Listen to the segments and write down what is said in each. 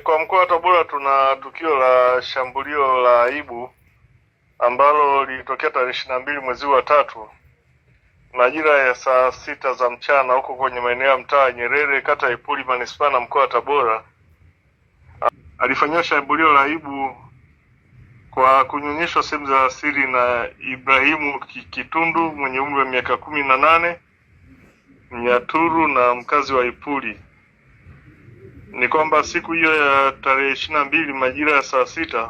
Kwa mkoa wa Tabora tuna tukio la shambulio la aibu ambalo lilitokea tarehe 22 mwezi wa tatu majira ya saa 6 za mchana huko kwenye maeneo ya mtaa Nyerere, kata ya Ipuli, manispaa na mkoa wa Tabora. Alifanywa shambulio la aibu kwa kunyonyeshwa sehemu za siri na Ibrahimu Kitundu mwenye umri wa miaka 18, Mnyaturu na mkazi wa Ipuli. Ni kwamba siku hiyo ya tarehe 22 majira ya saa 6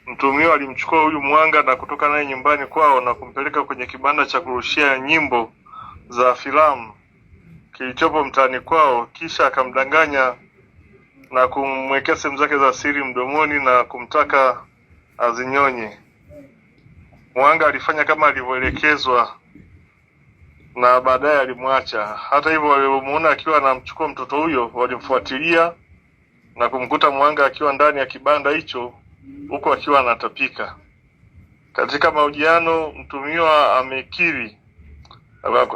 mtuhumiwa alimchukua huyu mwanga na kutoka naye nyumbani kwao na kumpeleka kwenye kibanda cha kurushia nyimbo za filamu kilichopo mtaani kwao, kisha akamdanganya na kumwekea sehemu zake za siri mdomoni na kumtaka azinyonye. Mwanga alifanya kama alivyoelekezwa na baadaye alimwacha. Hata hivyo, walipomuona akiwa anamchukua mtoto huyo walimfuatilia na kumkuta Mwanga akiwa ndani ya kibanda hicho huko akiwa anatapika. Katika mahojiano, mtuhumiwa amekiri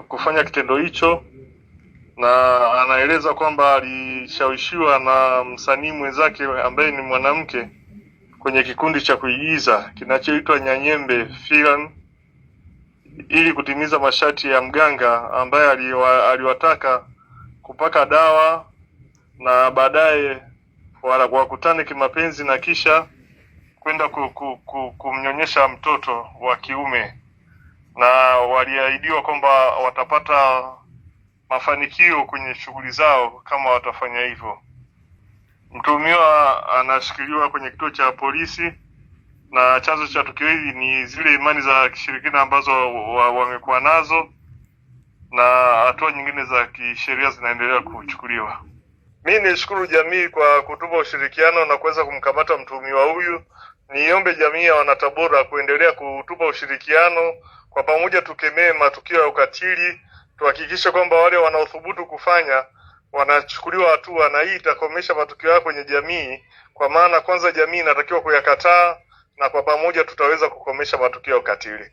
kufanya kitendo hicho na anaeleza kwamba alishawishiwa na msanii mwenzake ambaye ni mwanamke kwenye kikundi cha kuigiza kinachoitwa Nyanyembe Film ili kutimiza masharti ya mganga ambaye aliwataka kupaka dawa na baadaye wakutane kimapenzi na kisha kwenda kumnyonyesha mtoto wa kiume, na waliahidiwa kwamba watapata mafanikio kwenye shughuli zao kama watafanya hivyo. Mtuhumiwa anashikiliwa kwenye kituo cha polisi na chanzo cha tukio hili ni zile imani za kishirikina ambazo wamekuwa nazo, na hatua nyingine za kisheria zinaendelea kuchukuliwa. Mimi nishukuru jamii kwa kutupa ushirikiano na kuweza kumkamata mtuhumiwa huyu. Niombe jamii ya Wanatabora kuendelea kutupa ushirikiano, kwa pamoja tukemee matukio ya ukatili, tuhakikishe kwamba wale wanaothubutu kufanya wanachukuliwa hatua, na hii itakomesha matukio haya kwenye jamii, kwa maana kwanza jamii inatakiwa kuyakataa na kwa pamoja tutaweza kukomesha matukio ya ukatili.